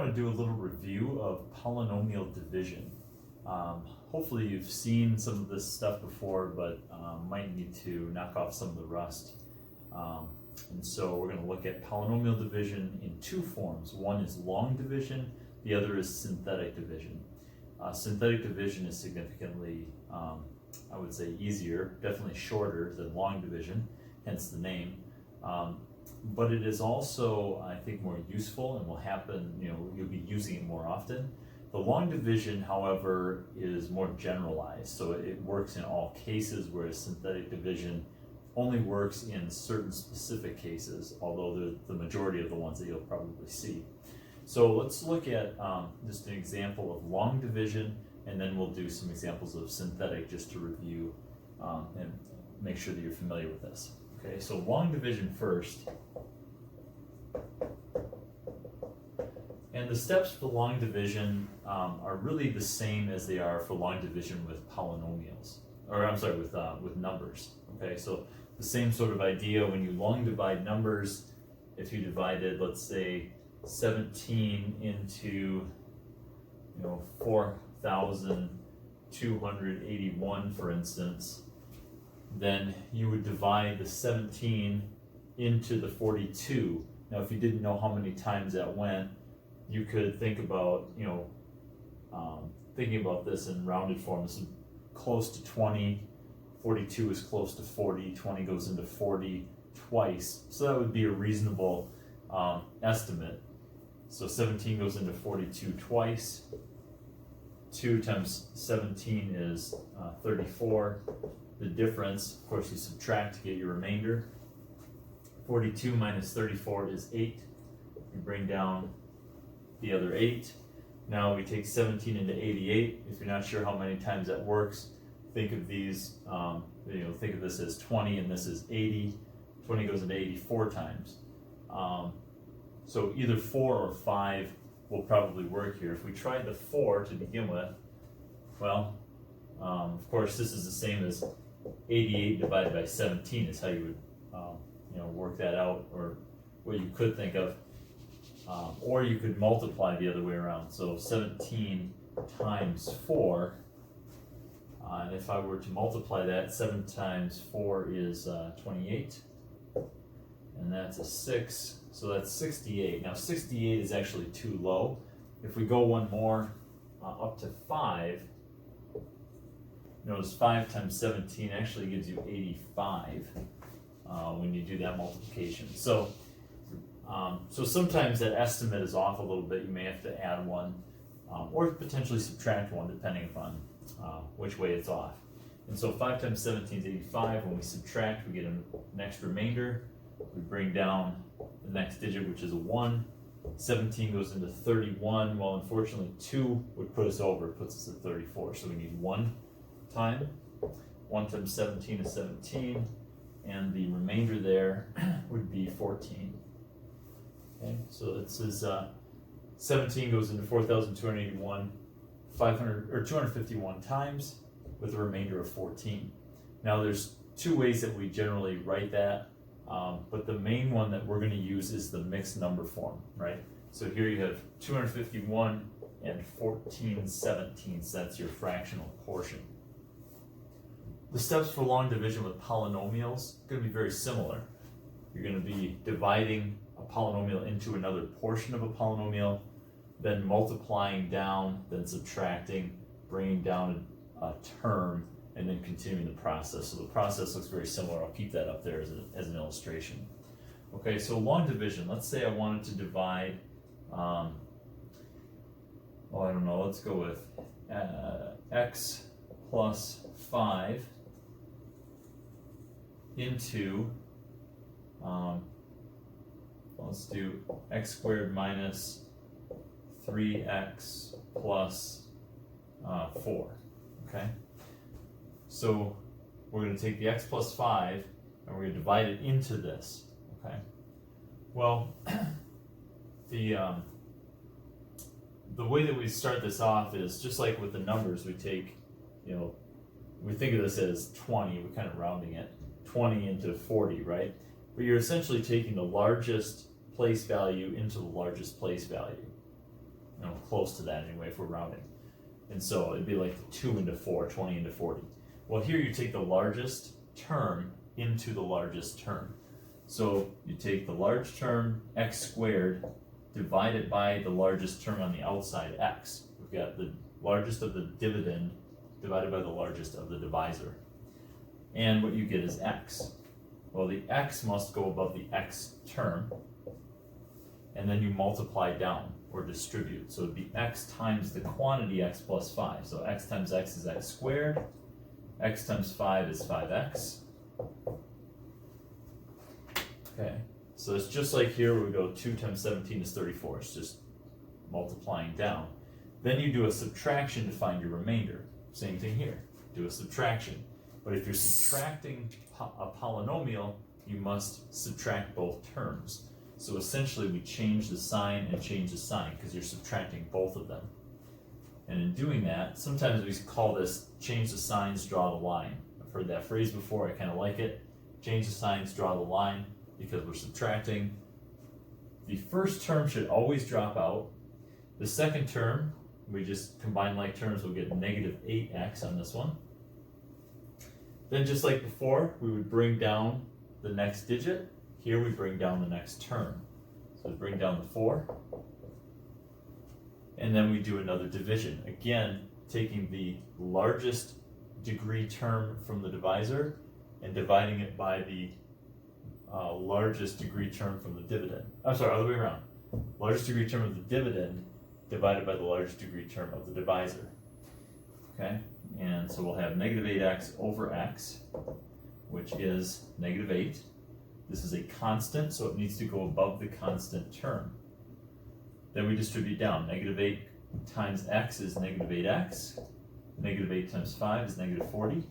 want to do a little review of polynomial division. Hopefully you've seen some of this stuff before, but might need to knock off some of the rust. And so we're going to look at polynomial division in two forms. One is long division, the other is synthetic division. Synthetic division is significantly, I would say, easier, definitely shorter than long division, hence the name. But it is also, I think, more useful and will happen, you'll be using it more often. The long division, however, is more generalized, so it works in all cases, whereas synthetic division only works in certain specific cases, although they're the majority of the ones that you'll probably see. So let's look at just an example of long division, and then we'll do some examples of synthetic just to review and make sure that you're familiar with this. Okay, so long division first. And the steps for long division are really the same as they are for long division with polynomials, or I'm sorry, with numbers. Okay, so the same sort of idea when you long divide numbers. If you divided, let's say, 17 into 4,281, for instance, then you would divide the 17 into the 42. Now, if you didn't know how many times that went, you could think about, thinking about this in rounded form. This is close to 20, 42 is close to 40, 20 goes into 40 twice. So that would be a reasonable estimate. So 17 goes into 42 twice. 2 times 17 is 34. The difference, of course, you subtract to get your remainder. 42 minus 34 is 8. You bring down the other 8. Now we take 17 into 88. If you're not sure how many times that works, think of these, think of this as 20 and this is 80. 20 goes into 84 times. So either 4 or 5 will probably work here. If we tried the 4 to begin with, well, of course, this is the same as 88 divided by 17 is how you would work that out, or what you could think of. Or you could multiply the other way around. So 17 times 4, and if I were to multiply that, 7 times 4 is 28, and that's a 6, so that's 68. Now 68 is actually too low. If we go one more, up to 5, notice 5 times 17 actually gives you 85 when you do that multiplication. So sometimes that estimate is off a little bit. You may have to add one or potentially subtract one depending upon which way it's off. And so 5 times 17 is 85. When we subtract, we get an extra remainder. We bring down the next digit, which is a 1. 17 goes into 31. Well, unfortunately, 2 would put us over. It puts us at 34. So we need 1 time. 1 times 17 is 17. And the remainder there would be 14. Okay, so this is 17 goes into 4,281, 251 times, with a remainder of 14. Now there's two ways that we generally write that, but the main one that we're going to use is the mixed number form, right? So here you have 251 and 14/17, that's your fractional portion. The steps for long division with polynomials are going to be very similar. You're going to be dividing a polynomial into another portion of a polynomial, then multiplying down, then subtracting, bringing down a term, and then continuing the process. So the process looks very similar. I'll keep that up there as an illustration. Okay, so long division. Let's say I wanted to divide, I don't know, let's go with x plus 5 into, let's do x squared minus 3x plus 4, okay? So we're going to take the x plus 5 and we're going to divide it into this, okay? Well, the way that we start this off is just like with the numbers. We take, we think of this as 20, we're kind of rounding it, 20 into 40, right? But you're essentially taking the largest place value into the largest place value. close to that anyway if we're rounding. And so it'd be like 2 into 4, 20 into 40. Well, here you take the largest term into the largest term. So you take the large term, x squared, divided by the largest term on the outside, x. We've got the largest of the dividend divided by the largest of the divisor. And what you get is x. Well, the x must go above the x term, and then you multiply down or distribute. So it'd be x times the quantity x plus 5. So x times x is x squared, x times 5 is 5x. Okay, so it's just like here where we go 2 times 17 is 34. It's just multiplying down. Then you do a subtraction to find your remainder. Same thing here, do a subtraction. But if you're subtracting a polynomial, you must subtract both terms. So essentially we change the sign and change the sign because you're subtracting both of them. And in doing that, sometimes we call this change the signs, draw the line. I've heard that phrase before, I kind of like it. Change the signs, draw the line, because we're subtracting. The first term should always drop out. The second term, we just combine like terms, we'll get negative 8x on this one. Then just like before, we would bring down the next digit. Here we bring down the next term. So we bring down the 4. And then we do another division. Again, taking the largest degree term from the divisor and dividing it by the largest degree term from the dividend. I'm sorry, other way around. Largest degree term of the dividend divided by the largest degree term of the divisor. Okay, and so we'll have negative 8x over x, which is negative 8. This is a constant, so it needs to go above the constant term. Then we distribute down. Negative 8 times x is negative 8x. Negative 8 times 5 is negative 40.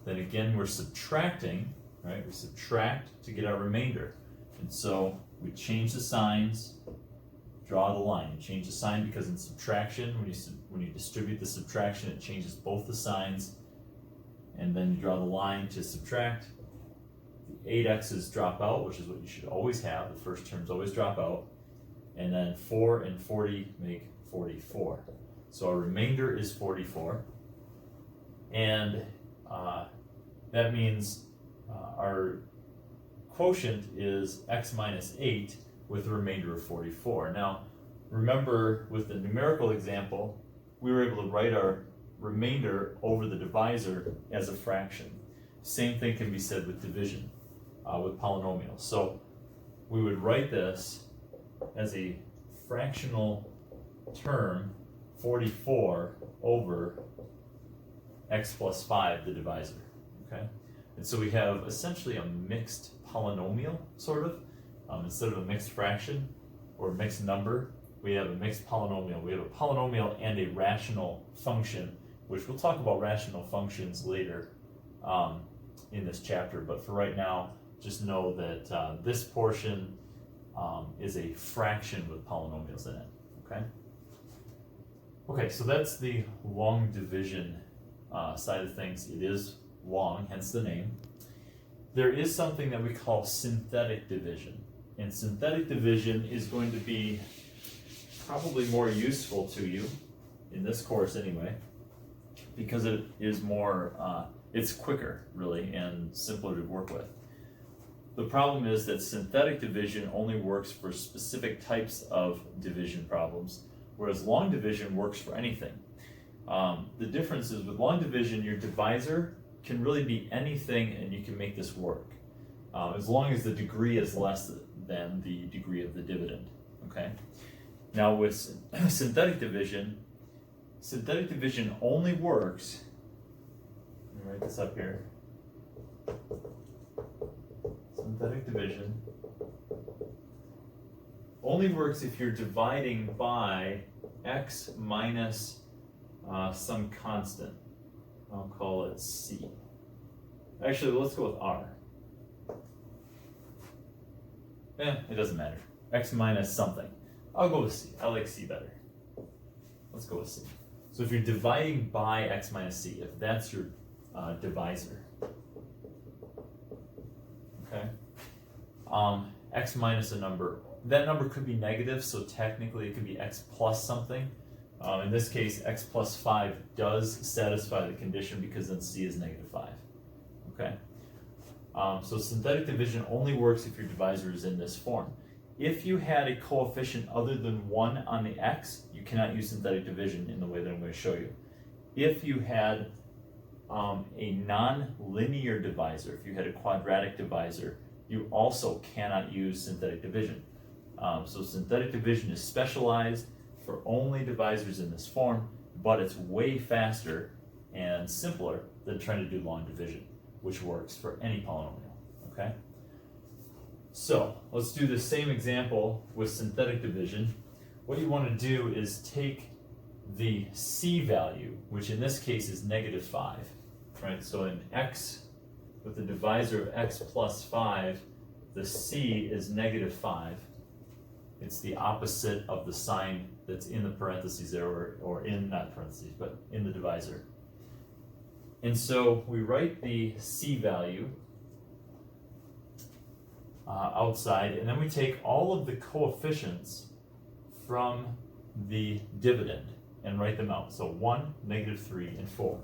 Then again, we're subtracting, right? We subtract to get our remainder. And so we change the signs, draw the line. You change the sign because in subtraction, when you distribute the subtraction, it changes both the signs. And then you draw the line to subtract. The 8x's drop out, which is what you should always have. The first terms always drop out. And then 4 and 40 make 44. So our remainder is 44. And that means our quotient is x minus 8 with a remainder of 44. Now, remember with the numerical example, we were able to write our remainder over the divisor as a fraction. Same thing can be said with division, with polynomials. So we would write this as a fractional term, 44 over x plus 5, the divisor, okay? And so we have essentially a mixed polynomial, sort of. Instead of a mixed fraction or mixed number, we have a mixed polynomial. We have a polynomial and a rational function, which we'll talk about rational functions later in this chapter. But for right now, just know that this portion is a fraction with polynomials in it, okay? Okay, so that's the long division side of things. It is long, hence the name. There is something that we call synthetic division. And synthetic division is going to be probably more useful to you, in this course anyway, because it is more, it's quicker, really, and simpler to work with. The problem is that synthetic division only works for specific types of division problems, whereas long division works for anything. The difference is with long division, your divisor can really be anything and you can make this work, as long as the degree is less than the degree of the dividend, okay? Now with synthetic division only works, let me write this up here, synthetic division only works if you're dividing by x minus some constant. I'll call it c. Actually, let's go with r. It doesn't matter. X minus something. I'll go with c. I like c better. Let's go with c. So if you're dividing by x minus c, if that's your divisor, okay, x minus a number that number could be negative, so technically it could be x plus something. In this case, x plus 5 does satisfy the condition because then c is negative 5. Okay? So synthetic division only works if your divisor is in this form. If you had a coefficient other than 1 on the x, you cannot use synthetic division in the way that I'm going to show you. If you had a non-linear divisor, if you had a quadratic divisor, you also cannot use synthetic division. So synthetic division is specialized for only divisors in this form, but it's way faster and simpler than trying to do long division, which works for any polynomial, okay? So let's do the same example with synthetic division. What you want to do is take the c value, which in this case is negative 5, right? So in x, with the divisor of x plus 5, the c is negative 5. It's the opposite of the sign that's in the parentheses there, or in, not parentheses, but in the divisor. And so we write the c value outside, and then we take all of the coefficients from the dividend and write them out. So 1, negative 3, and 4.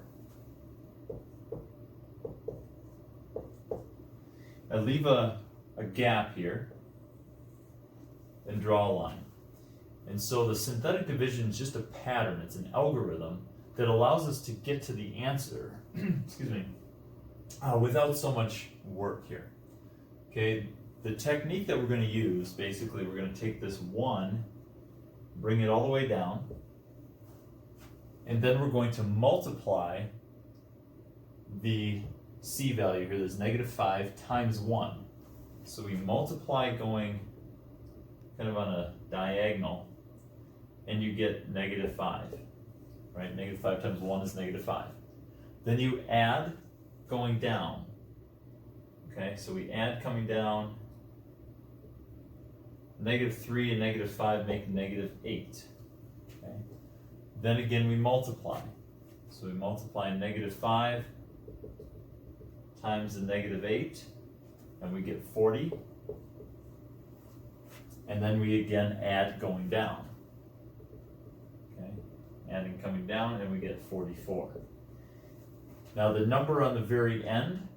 I leave a gap here and draw a line. And so the synthetic division is just a pattern, it's an algorithm that allows us to get to the answer, excuse me, without so much work here. Okay, the technique that we're going to use, basically we're going to take this 1, bring it all the way down, and then we're going to multiply the c value here, there's negative 5 times 1. So we multiply going kind of on a diagonal, and you get negative 5, right? Negative 5 times 1 is negative 5. Then you add going down, okay? So we add coming down, negative 3 and negative 5 make negative 8, okay? Then again we multiply. So we multiply negative 5 times the negative 8, and we get 40. And then we again add going down. Okay, adding coming down, and we get 44. Now the number on the very end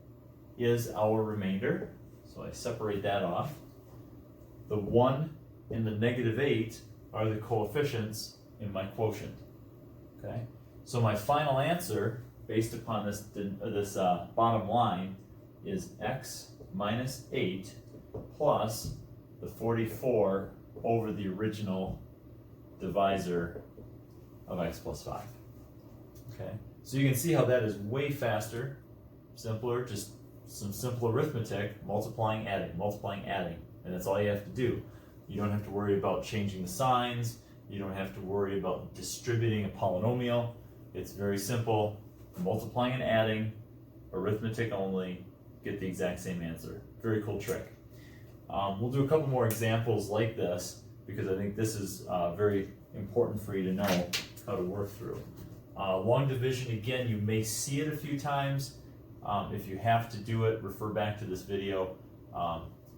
is our remainder, so I separate that off. The 1 and the negative 8 are the coefficients in my quotient. Okay, so my final answer, based upon this bottom line, is x minus 8 plus the 44 over the original divisor of x plus 5. Okay, so you can see how that is way faster, simpler, just some simple arithmetic, multiplying, adding, and that's all you have to do. You don't have to worry about changing the signs, you don't have to worry about distributing a polynomial. It's very simple, multiplying and adding, arithmetic only, get the exact same answer. Very cool trick. We'll do a couple more examples like this because I think this is very important for you to know how to work through. Long division, again, you may see it a few times. If you have to do it, refer back to this video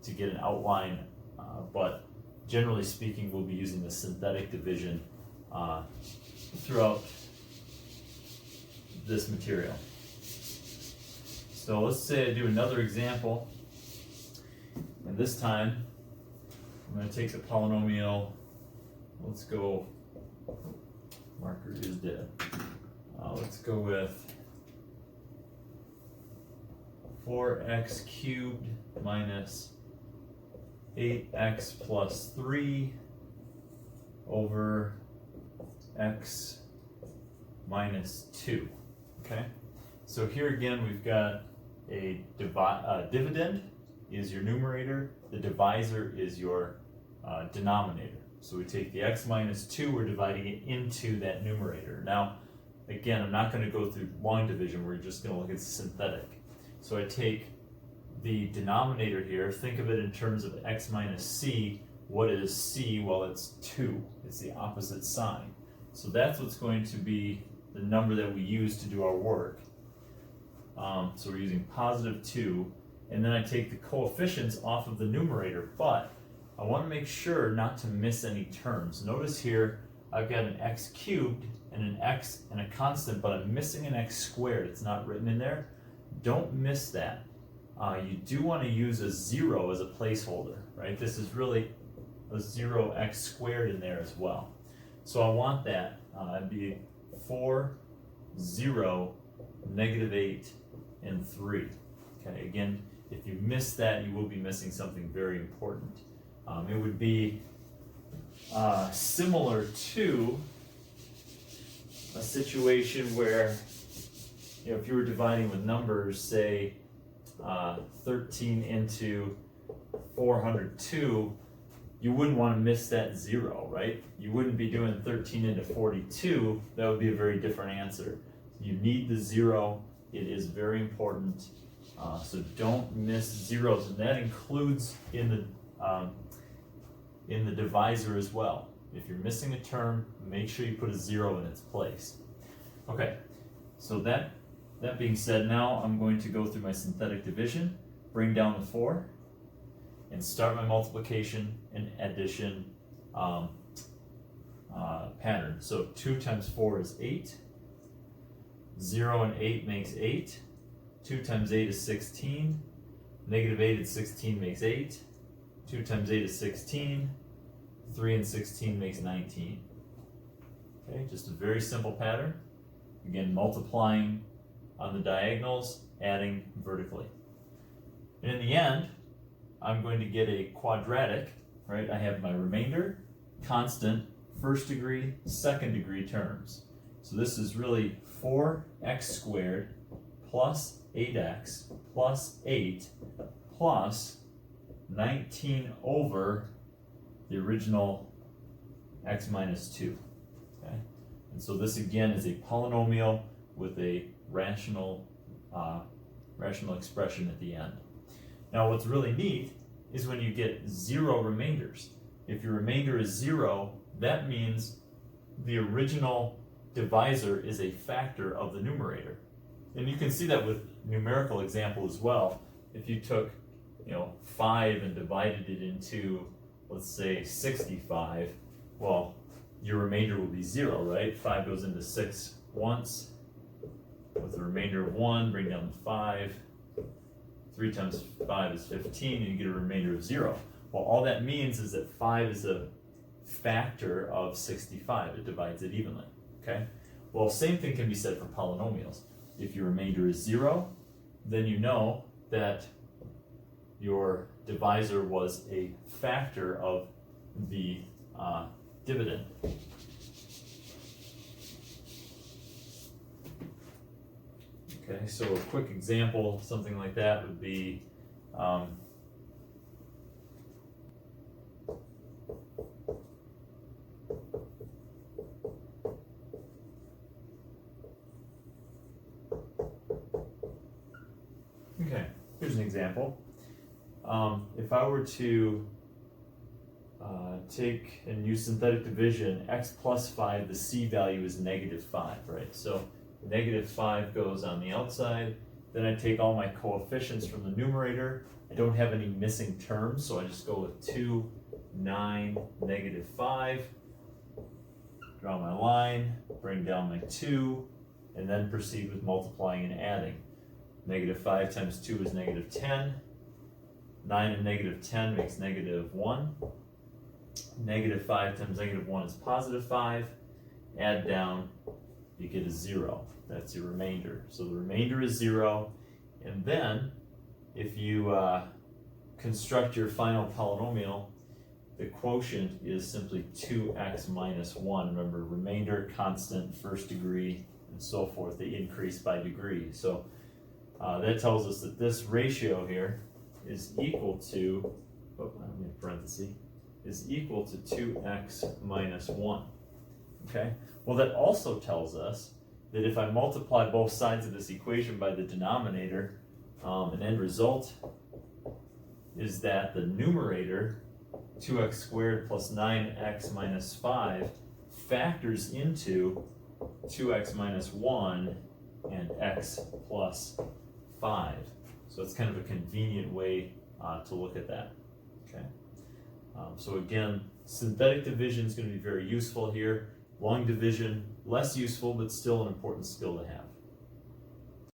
to get an outline, but generally speaking, we'll be using the synthetic division throughout this material. So let's say I do another example. And this time, I'm going to take the polynomial, let's go, marker is dead. Let's go with 4x cubed minus 8x plus 3 over x minus 2. Okay? So here again, we've got a dividend is your numerator, the divisor is your denominator. So we take the x minus 2, we're dividing it into that numerator. Now, again, I'm not going to go through long division, we're just going to look at synthetic. So I take the denominator here, think of it in terms of x minus c. What is c? Well, it's 2. It's the opposite sign. So that's what's going to be the number that we use to do our work. So we're using positive 2. And then I take the coefficients off of the numerator, but I want to make sure not to miss any terms. Notice here I've got an x cubed and an x and a constant, but I'm missing an x squared. It's not written in there. Don't miss that. You do want to use a 0 as a placeholder, right? This is really a 0x squared in there as well. So I want that to be 4, 0, -8, and 3. Okay, again, if you miss that, you will be missing something very important. It would be similar to a situation where, if you were dividing with numbers, say 13 into 402, you wouldn't want to miss that 0, right? You wouldn't be doing 13 into 42. That would be a very different answer. You need the 0. It is very important. So don't miss zeros, and that includes in the divisor as well. If you're missing a term, make sure you put a 0 in its place. Okay, so that being said, now I'm going to go through my synthetic division, bring down the 4, and start my multiplication and addition pattern. So 2 times 4 is 8. 0 and 8 makes 8. 2 times 8 is 16. -8 and 16 makes 8. 2 times 8 is 16. 3 and 16 makes 19. Okay, just a very simple pattern. Again, multiplying on the diagonals, adding vertically. And in the end, I'm going to get a quadratic, right? I have my remainder, constant, first degree, second degree terms. So this is really 4x squared plus 8x plus 8 plus 19 over the original x minus 2. Okay? And so this again is a polynomial with a rational expression at the end. Now what's really neat is when you get 0 remainders. If your remainder is 0, that means the original divisor is a factor of the numerator. And you can see that with numerical example as well. If you took 5 and divided it into, let's say, 65, well, your remainder will be 0, right? 5 goes into 6 once, with a remainder of 1, bring down the 5. 3 times 5 is 15, and you get a remainder of 0. Well, all that means is that 5 is a factor of 65. It divides it evenly, okay? Well, same thing can be said for polynomials. If your remainder is 0, then you know that your divisor was a factor of the dividend. Okay, so a quick example, something like that would be okay, here's an example. If I were to take and use synthetic division, x plus 5, the c value is -5, right? So -5 goes on the outside. Then I take all my coefficients from the numerator. I don't have any missing terms, so I just go with 2, 9, -5. Draw my line, bring down my 2, and then proceed with multiplying and adding. -5 times 2 is -10. 9 and -10 makes -1. -5 times -1 is +5. Add down, you get a 0. That's your remainder. So the remainder is 0. And then, if you construct your final polynomial, the quotient is simply 2x minus 1. Remember, remainder, constant, first degree, and so forth. They increase by degree. So that tells us that this ratio here is equal to, I'm in parentheses, is equal to 2x minus 1. Okay? Well, that also tells us that if I multiply both sides of this equation by the denominator, an end result is that the numerator, 2x squared plus 9x minus 5, factors into 2x minus 1 and x plus 5. So it's kind of a convenient way to look at that. Okay. So again, synthetic division is going to be very useful here. Long division, less useful, but still an important skill to have.